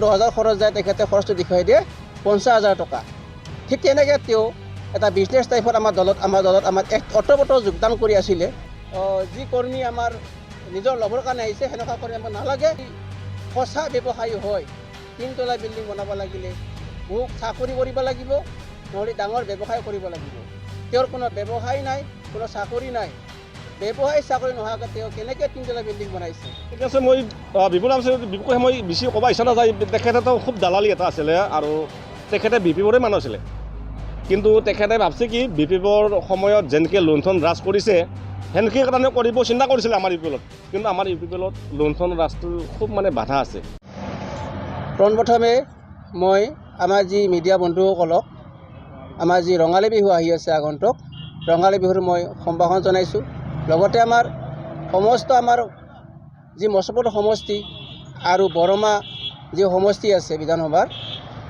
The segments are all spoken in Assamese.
10,000 খৰচ যায়, তেখেতে খৰচটো দেখুৱাই দিয়ে 50,000 টকা। ঠিক তেনেকৈ তেওঁ এটা বিজনেছ টাইপত আমাৰ দলত আমাৰ এক অতপ্ৰত যোগদান কৰি আছিলে। যি কৰ্মী আমাৰ নিজৰ ল'বৰ কাৰণে আহিছে সেনেকুৱা কৰি আমাৰ নালাগে। সঁচা ব্যৱসায়ী হয়, 3 তলা বিল্ডিং বনাব লাগিলে বহুত চাকৰি কৰিব লাগিব, নহ'লে ডাঙৰ ব্যৱসায় কৰিব লাগিব। তেওঁৰ কোনো ব্যৱসায় নাই, কোনো চাকৰি নাই। ব্যৱসায় চাকৰি নোহোৱাকৈ তেওঁ কেনেকৈ 3 তলা বিল্ডিং বনাইছে? ঠিক আছে, মই বিপুল বিষয়ে মই বেছি ক'ব ইচ্ছা নাযায়। তেখেতেতো খুব দালালি এটা আছিলে আৰু তেখেতে বিপিবৰে মানুহ আছিলে। কিন্তু তেখেতে ভাবছে কি বিপিবৰ সময়ত যেনেকৈ লুণ্ঠন ৰাজ কৰিছে সেনেকৈ কাৰণে কৰিব চিন্তা কৰিছিলে আমাৰ ইউপিএলত। কিন্তু আমাৰ ইউপিএলত লুণ্ঠন ৰাজটো খুব বাধা আছে। পোনপ্ৰথমে মই আমাৰ যি মিডিয়া বন্ধুসকলক আমাৰ যি ৰঙালী বিহু আহি আছে আগন্তুক, ৰঙালী বিহুৰ মই সম্ভাষণ জনাইছোঁ। লগতে আমাৰ সমস্ত যি মছবুৰ সমষ্টি আৰু বৰমা যি সমষ্টি আছে বিধানসভাৰ,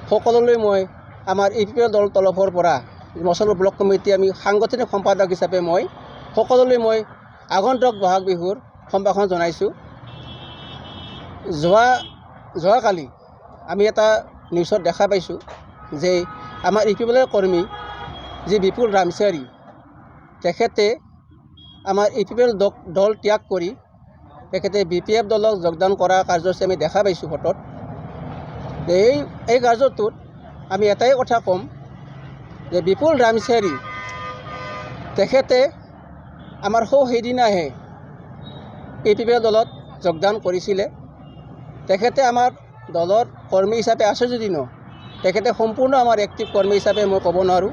সকলোলৈ মই আমাৰ ইউপিএল দল তৰফৰ পৰা মছবুৰ ব্লক কমিটি আমি সাংগঠনিক সম্পাদক হিচাপে মই সকলোলৈ মই আগন্তুক বহাগ বিহুৰ সম্ভাষণ জনাইছোঁ। যোৱাকালি আমি এটা নিউজত দেখা পাইছোঁ যে আমাৰ ইউপিএলৰ কৰ্মী যি বিপুল ৰামচাৰী, তেখেতে আমাৰ ইউপিএল দল ত্যাগ কৰি তেখেতে বিপিএফ দলক যোগদান কৰা কাৰ্যসূচী আমি দেখা পাইছোঁ ফটোত। এই কাৰ্যটোত আমি এটাই কথা ক'ম যে বিপুল ৰামচাৰী তেখেতে আমাৰ সেইদিনাহে ইউপিএল দলত যোগদান কৰিছিলে। তেখেতে আমাৰ দলৰ কৰ্মী হিচাপে আছে যদিও তেখেতে সম্পূৰ্ণ আমাৰ এক্টিভ কৰ্মী হিচাপে মই ক'ব নোৱাৰোঁ।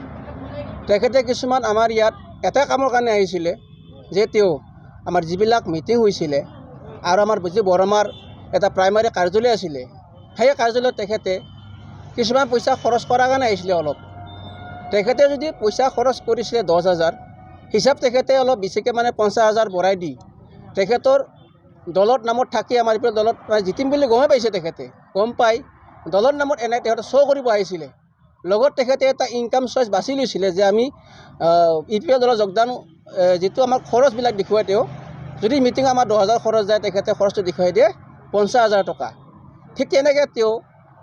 তেখেতে কিছুমান আমাৰ ইয়াত এটা কামৰ কাৰণে আহিছিলে যে তেওঁ আমাৰ যিবিলাক মিটিং হৈছিলে আৰু আমাৰ যি বৰমাৰ এটা প্ৰাইমাৰী কাৰ্যালয় আছিলে, সেই কাৰ্যালয়ত তেখেতে কিছুমান পইচা খৰচ কৰাৰ কাৰণে আহিছিলে। অলপ তেখেতে যদি পইচা খৰচ কৰিছিলে 10,000, হিচাপ তেখেতে অলপ বেছিকৈ 50,000 বঢ়াই দি তেখেতৰ দলত নামত থাকি আমাৰ ইউপিএল দলত জিতিম বুলি গমেই পাইছে। তেখেতে গম পাই দলৰ নামত এনে তেখেতে শ্ব' কৰিব আহিছিলে। লগত তেখেতে এটা ইনকাম চইচ বাছি লৈছিলে যে আমি ইউপিএল দলত যোগদান যিটো আমাৰ খৰচবিলাক দেখুৱাই, তেওঁ যদি মিটিং আমাৰ 10,000 খৰচ যায়, তেখেতে খৰচটো দেখুৱাই দিয়ে 50,000 টকা। ঠিক তেনেকৈ তেওঁ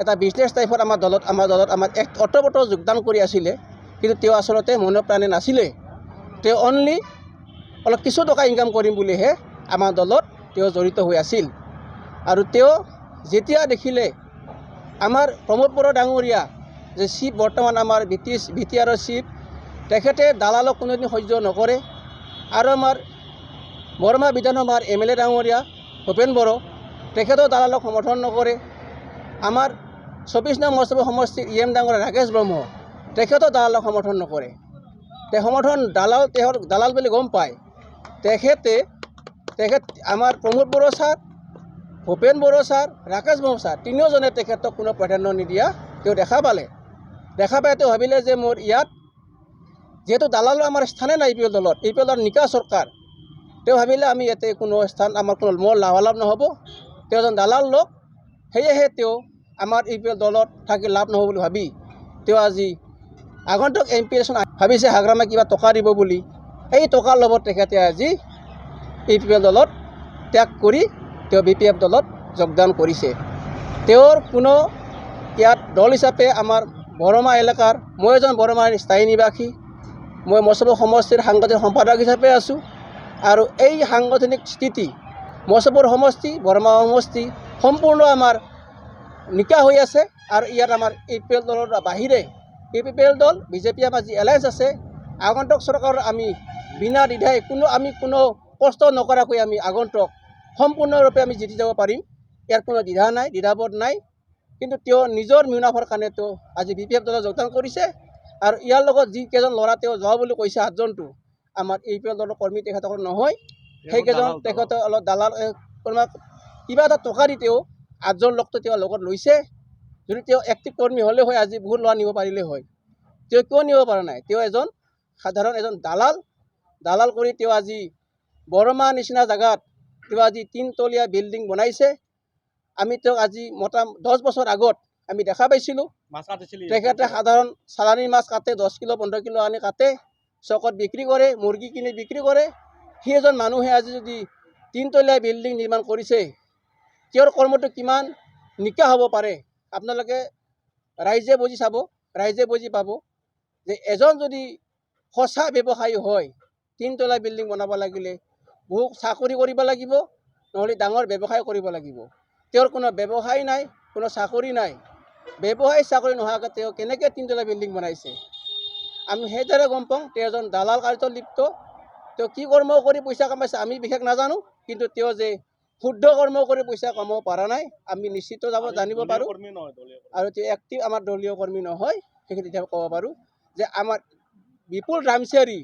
এটা বিজনেছ টাইপত আমাৰ দলত আমাৰ এক অতপ্ৰত যোগদান কৰি আছিলে। কিন্তু তেওঁ আচলতে মনে প্ৰাণে নাছিলে। তেওঁ অনলি অলপ কিছু টকা ইনকাম কৰিম বুলিহে আমাৰ দলত তেওঁ জড়িত হৈ আছিল। আৰু তেওঁ যেতিয়া দেখিলে আমাৰ প্ৰমোদ বড়ো ডাঙৰীয়া যে চিফ বৰ্তমান আমাৰ বিটিআৰৰ চিফ, তেখেতে দালালক কোনোদিন সহ্য নকৰে। আৰু আমাৰ বৰমা বিধানসভাৰ MLA ডাঙৰীয়া ভূপেন বড়ো, তেখেতেও দালালক সমৰ্থন নকৰে। আমাৰ 24 নং মছবুৰ সমষ্টিৰ EM ডাঙৰীয়া ৰাকেশ ব্ৰহ্ম, তেখেতেও দালালক সমৰ্থন নকৰে। তেওঁ দালাল বুলি গম পায়। তেখেত আমাৰ প্ৰমোদ বড়ো ছাৰ, ভূপেন বড়ো ছাৰ, ৰাকেশ ব্ৰহ্ম ছাৰ, তিনিওজনে তেখেতক কোনো প্ৰাধান্য নিদিয়া তেওঁ দেখা পাই তেওঁ ভাবিলে যে মোৰ ইয়াত যিহেতু দালালৰ আমাৰ স্থানে নাই ইউপিএল দলৰ নিকা চৰকাৰ, তেওঁ ভাবিলে আমি ইয়াতে কোনো স্থান মোৰ লাভালাভ নহ'ব, তেওঁ এজন দালাল লোক, সেয়েহে তেওঁ আমাৰ ইউপিএল দলত থাকি লাভ নহ'ব বুলি ভাবি তেওঁ আজি আগন্তুক MP ইলেকশ্যন ভাবিছে হাগ্ৰামে কিবা টকা দিব বুলি। এই টকাৰ লগত তেখেতে আজি ইউপিএল দলত ত্যাগ কৰি তেওঁ BPF দলত যোগদান কৰিছে। তেওঁৰ কোনো ইয়াত দল হিচাপে আমাৰ বৰমা এলেকাৰ, মই এজন বৰমাৰ স্থায়ী নিবাসী, মই মছবুৰ সমষ্টিৰ সাংগঠনিক সম্পাদক হিচাপে আছোঁ। আৰু এই সাংগঠনিক স্থিতি মছবুৰ সমষ্টি, বৰমা সমষ্টি সম্পূৰ্ণ আমাৰ নিকা হৈ আছে। আৰু ইয়াত আমাৰ ইউপিএল দলৰ বাহিৰে ইউপিএল দল বিজেপি আমাৰ যি এলায়েন্স আছে, আগন্তুক চৰকাৰৰ আমি বিনা দ্বিধাই কোনো কষ্ট নকৰাকৈ আমি আগন্তুক সম্পূৰ্ণৰূপে আমি জিতি যাব পাৰিম। ইয়াৰ কোনো দ্বিধা নাই, দ্বিধাবোধ নাই। কিন্তু তেওঁ নিজৰ মুনাফাৰ কাৰণে তেওঁ আজি BPF দলত যোগদান কৰিছে। আৰু ইয়াৰ লগত যিকেইজন ল'ৰা তেওঁ যোৱা বুলি কৈছে 8জনটো আমাৰ ইউপিএল দলৰ কৰ্মী তেখেতসকল নহয়, সেইকেইজন তেখেতে অলপ দালাল কিবা এটা টকা দি তেওঁ 8জন লোকটো তেওঁ লগত লৈছে। যদি তেওঁ এক্টিভ কৰ্মী হ'লে হয় আজি বহুত ল'ৰা নিব পাৰিলে হয়। তেওঁ কিয় নিব পৰা নাই? তেওঁ সাধাৰণ এজন দালাল কৰি তেওঁ আজি বৰমা নিচিনা জেগাত তেওঁ আজি 3 তলীয়া বিল্ডিং বনাইছে। আমি তেওঁক আজি 10 বছৰ আগত আমি দেখা পাইছিলোঁ। তেখেতে সাধাৰণ চালানী মাছ কাটে, 10 কিলো 15 কিলো আনি কাটে, চকত বিক্ৰী কৰে, মুৰ্গী কিনি বিক্ৰী কৰে। সেই এজন মানুহে আজি যদি 3 তলীয়া বিল্ডিং নিৰ্মাণ কৰিছে, তেওঁৰ কৰ্মটো কিমান নিকা হ'ব পাৰে আপোনালোকে ৰাইজে বুজি চাব, ৰাইজে বুজি পাব যে এজন যদি সঁচা ব্যৱসায়ী হয়, 3 তলা বিল্ডিং বনাব লাগিলে বহু চাকৰি কৰিব লাগিব, নহ'লে ডাঙৰ ব্যৱসায় কৰিব লাগিব। তেওঁৰ কোনো ব্যৱসায় নাই, কোনো চাকৰি নাই। ব্যৱসায় চাকৰি নোহোৱাকৈ তেওঁ কেনেকৈ 3 তলা বিল্ডিং বনাইছে? আমি সেইদৰে গম পাওঁ তেওঁ এজন দালাল কাৰ্যত লিপ্ত। তেওঁ কি কৰ্ম কৰি পইচা কামাইছে আমি বিশেষ নাজানো, কিন্তু তেওঁ যে শুদ্ধ কৰ্ম কৰি পইচা কমাব পৰা নাই আমি নিশ্চিত জানিব পাৰোঁ। আৰু তেওঁ এক্টিভ আমাৰ দলীয় কৰ্মী নহয়, সেইখিনি এতিয়া ক'ব পাৰোঁ যে আমাৰ বিপুল ৰামচিয়াৰী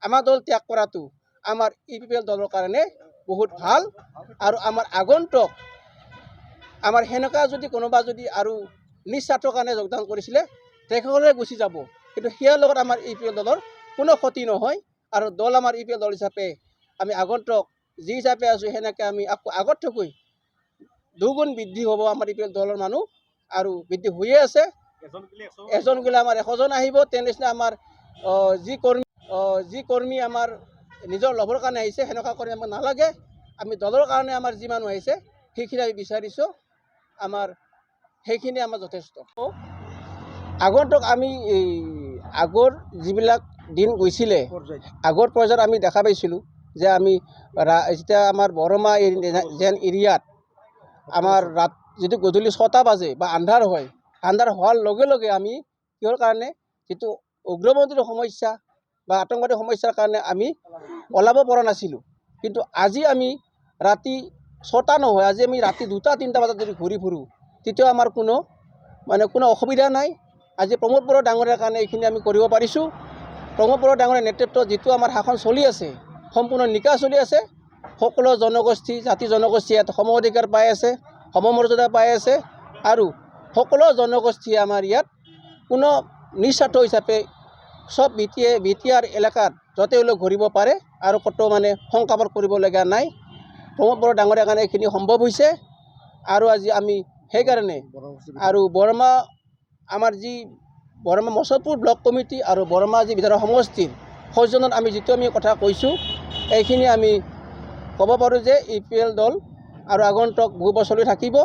আমাৰ দল ত্যাগ কৰাটো আমাৰ UPPL দলৰ কাৰণে বহুত ভাল। আৰু আমাৰ আগন্তুক আমাৰ সেনেকুৱা যদি কোনোবা যদি আৰু নিস্বাৰ্থৰ কাৰণে যোগদান কৰিছিলে তেখেতসকলে গুচি যাব, কিন্তু সেয়াৰ লগত আমাৰ UPPL দলৰ কোনো ক্ষতি নহয়। আৰু দল আমাৰ UPPL দল হিচাপে আমি আগন্তুক যি হিচাপে আছোঁ সেনেকৈ আমি আকৌ আগতকৈ দুগুণ বৃদ্ধি হ'ব আমাৰ UPPL দলৰ মানুহ, আৰু বৃদ্ধি হৈয়ে আছে। এজন গ'লে আমাৰ 100জন আহিব। তেনে নিচিনা আমাৰ যি কৰ্মী আমাৰ নিজৰ ল'বৰ কাৰণে আহিছে সেনেকুৱা কৰি আমাক নালাগে। আমি দলৰ কাৰণে আমাৰ যি মানুহ আহিছে সেইখিনি আমি বিচাৰিছোঁ, আমাৰ সেইখিনি আমাৰ যথেষ্ট। আগন্তুক আমি আগৰ যিবিলাক দিন গৈছিলে, আগৰ পৰ্যায়ত আমি দেখা পাইছিলোঁ যে আমি যেতিয়া আমাৰ বৰমা যেন এৰিয়াত আমাৰ যদি গধূলি 6টা বাজে বা আন্ধাৰ হয়, আন্ধাৰ হোৱাৰ লগে লগে আমি কিহৰ কাৰণে যিটো উগ্ৰপন্থীৰ সমস্যা বা আতংকবাদী সমস্যাৰ কাৰণে আমি ওলাব পৰা নাছিলোঁ। কিন্তু আজি আমি ৰাতি 6টা নহয়, আজি আমি ৰাতি 2টা-3টা বজাত যদি ঘূৰি ফুৰোঁ তেতিয়াও আমাৰ কোনো অসুবিধা নাই। আজি প্ৰমোদ বড়ো ডাঙৰীয়াৰ কাৰণে এইখিনি আমি কৰিব পাৰিছোঁ। প্ৰমোদ বড়ো ডাঙৰীয়াৰ নেতৃত্বত যিটো আমাৰ শাসন চলি আছে সম্পূৰ্ণ নিকা চলি আছে। সকলো জনগোষ্ঠী জাতি জনগোষ্ঠী ইয়াত সম অধিকাৰ পাই আছে, সমমৰ্যাদা পাই আছে। আৰু সকলো জনগোষ্ঠীয়ে আমাৰ ইয়াত কোনো নিস্বাৰ্থ হিচাপে চব বিটিআৰ এলেকাত য'তে হ'লেও ঘূৰিব পাৰে আৰু ক'তো শংকাবোধ কৰিবলগীয়া নাই। প্ৰমোদ বড়ো ডাঙৰীয়াৰ কাৰণে এইখিনি সম্ভৱ হৈছে। আৰু আজি আমি সেইকাৰণে আৰু বৰমা আমাৰ যি বৰমা মছদপুৰ ব্লক কমিটি আৰু বৰমা যি বিধানসভা সমষ্টিৰ সৌজন্যত আমি যিটো কথা কৈছোঁ, এইখিনি আমি ক'ব পাৰোঁ যে UPPL দল আৰু আগন্তুক বহু বছৰলৈ থাকিব।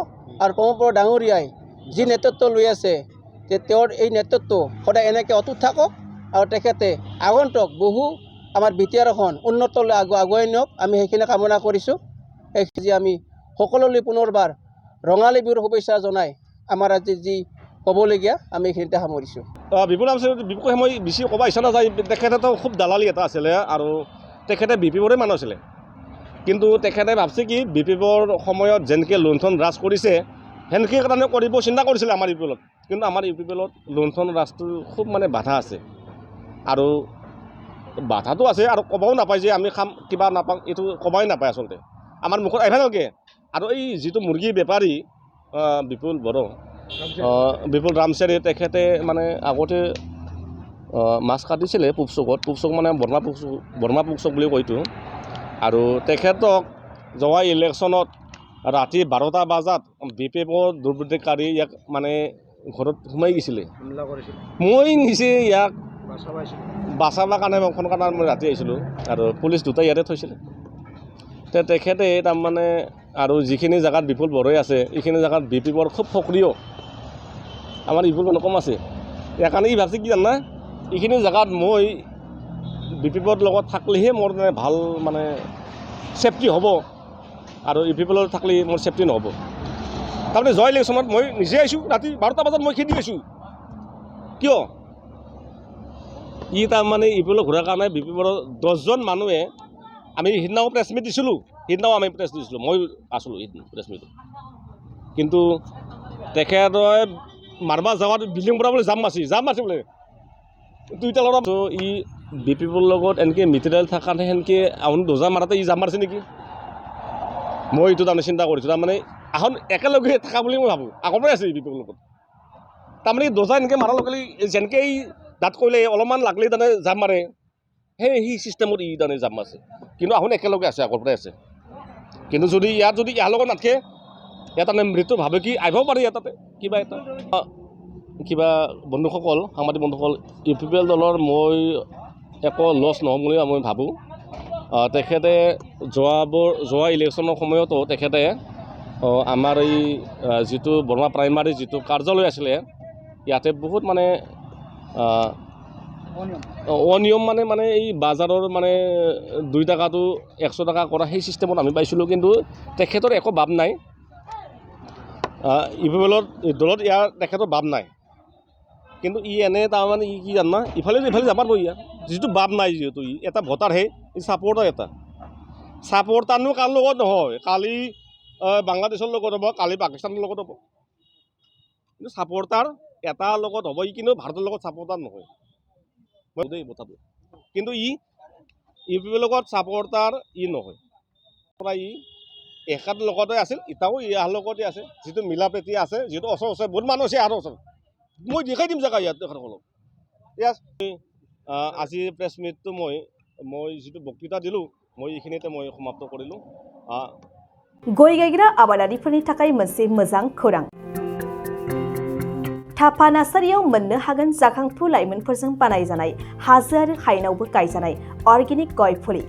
আৰু প্ৰমোদ বড়ো ডাঙৰীয়াই যি নেতৃত্ব লৈ আছে তেওঁৰ এই নেতৃত্ব সদায় এনেকৈ অটুট থাকক আৰু তেখেতে আগন্তুক বহু আমাৰ বিটিআৰখন উন্নতলৈ আগুৱাই নিয়ক, আমি সেইখিনি কামনা কৰিছোঁ। এইখিনি আমি সকলোলৈ পুনৰবাৰ ৰঙালী বিহুৰ শুভেচ্ছা জনাই আমাৰ আজি যি ক'বলগীয়া আমি এইখিনিতে সামৰিছোঁ। বিপুল বিষয়ে মই বেছি ক'ব ইচ্ছা নাযায়। তেখেতেতো খুব দালালি এটা আছিলে আৰু তেখেতে BPPৰে মানুহ আছিলে, কিন্তু তেখেতে ভাবছে কি BPPৰ সময়ত যেনেকৈ লুণ্ঠন ৰাজ কৰিছে সেনেকৈ কাৰণে কৰিব চিন্তা কৰিছিলে আমাৰ UPPLত। কিন্তু আমাৰ UPPLত লুণ্ঠন ৰাজটো খুব বাধা আছে, আৰু বাধাটো আছে আৰু ক'বও নাপায় যে আমি খাম কিবা নাপাওঁ, এইটো ক'বই নাপায় আচলতে আমাৰ মুখত আহিব নালাগে। আৰু এই যিটো মুৰ্গী বেপাৰী বিপুল বড়ো বিপুল ৰামচিয়াৰী, তেখেতে আগতে মাছ কাটিছিলে পূব চুকত বৰ্মা পূব চুক বুলি কয়তো। আৰু তেখেতক যোৱা ইলেকশ্যনত ৰাতি 12টা বজাত BPPৰ দুৰ্বৃত্তকাৰী ইয়াক ঘৰত সোমাই গৈছিলে। মই নিজে ইয়াক বাচাবৰ কাৰণে ফোন কৰাৰ মই ৰাতি আহিছিলোঁ আৰু পুলিচ দুটা ইয়াতে থৈছিলে। তেখেতে আৰু যিখিনি জেগাত বিপুল বড়োই আছে এইখিনি জেগাত BPPৰ খুব সক্ৰিয় আমাৰ UPPL কম আছে। ইয়াৰ কাৰণে ই ভাবছে কি জানা, এইখিনি জেগাত মই BPPৰ লগত থাকিলেহে মোৰ ভাল ছেফটি হ'ব, আৰু UPPলৰ থাকিলে মোৰ ছেফটি নহ'ব। তাৰমানে যোৱা ইলেকশ্যনত মই নিজে আহিছোঁ ৰাতি 12টা বজাত মই খেদি আহিছোঁ। কিয় ই UPPL ঘূৰাৰ কাৰণে BPPৰ 10জন মানুহে আমি সিদিনাও প্ৰেছ মিট দিছিলোঁ, মই আছিলোঁ সেইদিনা প্ৰেছ মিটত। কিন্তু তেখেতে মাৰবা যাৱাত বিল্ডিং বনাবলৈ জাম মাৰছি বোলে 2টা ল'ৰা। ই BPPৰ লগত এনেকৈ মেটেৰিয়েল থকাতে সেনেকৈ আহোন দোজা মাৰাতে ই জাম মাৰছে নেকি, মই এইটো চিন্তা কৰিছোঁ। আহোন একেলগে থকা বুলি মই ভাবোঁ, আগৰ পৰাই আছে BPPৰ লগত। দোজা এনেকৈ মাৰাৰ লগে লগে যেনেকৈ দাঁত কৰিলে অলপমান লাগলেই জাম মাৰে, সেই চিষ্টেমত ই জাম মাৰছে। কিন্তু আহোন একেলগে আছে, আগৰ পৰাই আছে। কিন্তু যদি ইয়াৰ লগত নাথাকে ইয়াত মৃত্যু ভাবে কি আহিব পাৰে ইয়াতে কিবা বন্ধুসকল, সাংবাদিক বন্ধুসকল, UPPL দলৰ মই একো লছ নহ'ম বুলি মই ভাবোঁ। তেখেতে যোৱা ইলেকশ্যনৰ সময়তো তেখেতে আমাৰ এই যিটো বৰমা প্ৰাইমাৰী যিটো কাৰ্যালয় আছিলে ইয়াতে বহুত মানে অনিয়ম মানে এই বাজাৰৰ মানে 2 টকাটো 100 টকা কৰা সেই চিষ্টেমত আমি পাইছিলোঁ কিন্তু তেখেতৰ একো ভাৱ নাই ইপিপলৰ দলত ইয়াৰ তেখেতৰ ভাৱ নাই কিন্তু এনে তাৰমানে কি জানা ইফালে যাব পাৰিব ইয়াৰ যিটো ভাৱ নাই যিহেতু এটা ভোটাৰহে ছাপৰ্টাৰ এটা ছাপৰ্টাৰনো কাৰ লগত নহয় কালি বাংলাদেশৰ লগত হ'ব কালি পাকিস্তানৰ লগত হ'ব কিন্তু ছাপৰ্টাৰ এটাৰ লগত হ'ব কিন্তু ভাৰতৰ লগত ছাপৰ্টাৰ নহয় দেই কথাটো কিন্তু ইউপিৰ লগত ছাপৰ্টাৰ নহয় পৰা একাত লগতে আছিল এতিয়াও ইয়াৰ লগতে আছে যিটো মিলা প্ৰীতি আছে যিটো ওচৰ বহুত মানুহ আছে আৰু ওচৰত মই দেখাই দিম জেগা ইয়াত তেখেতসকলক আজি প্ৰেছ মিটটো মই যিটো বক্তৃতা দিলোঁ মই এইখিনিতে মই সমাপ্ত কৰিলোঁ गय गायग्रा आबादारिफोरनि थाखाय मोनसे मोजां खौरां थापा नार्सारियाव मोननो हागोन जाखांफु लाइमोनफोरजों बानायजानाय हाजो आरो हायेनावबो गायजानाय अर्गेनिक गय फुलि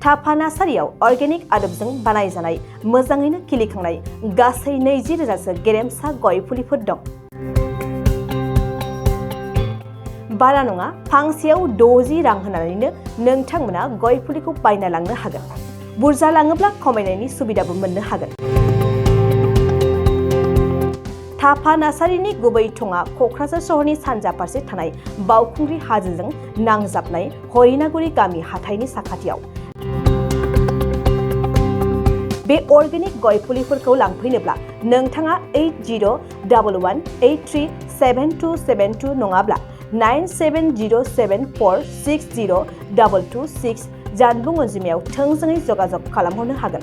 थापा नार्सारियाव अर्गेनिक आदबजों बानायजानाय मोजाङैनो खिलिखांनाय गासै 20,000सो गेरेमसा गय फुलिफोर दं बारा नङा फांसेयाव 60 रां होनानैनो नोंथांमोना गय फुलिखौ बायना लांनो हागोन बुरजा लाङोब्ला खमायनायनि सुबिदाबो मोननो हागोन थापा नार्सारिनि गुबै थङा क'क्राझार सहरनि सानजा फारसे थानाय बावखुंग्रि हाजोजों नांजाबनाय हरिनागुरि गामि हाथाइनि साखाथियाव बे अर्गेनिक गय फुलिफोरखौ लांफैनोब्ला नोंथाङा 8011837272 नङाब्ला 9707460226 जानबुं अनजिमायाव थोंजोङै जगाजग खालामहरनो हागोन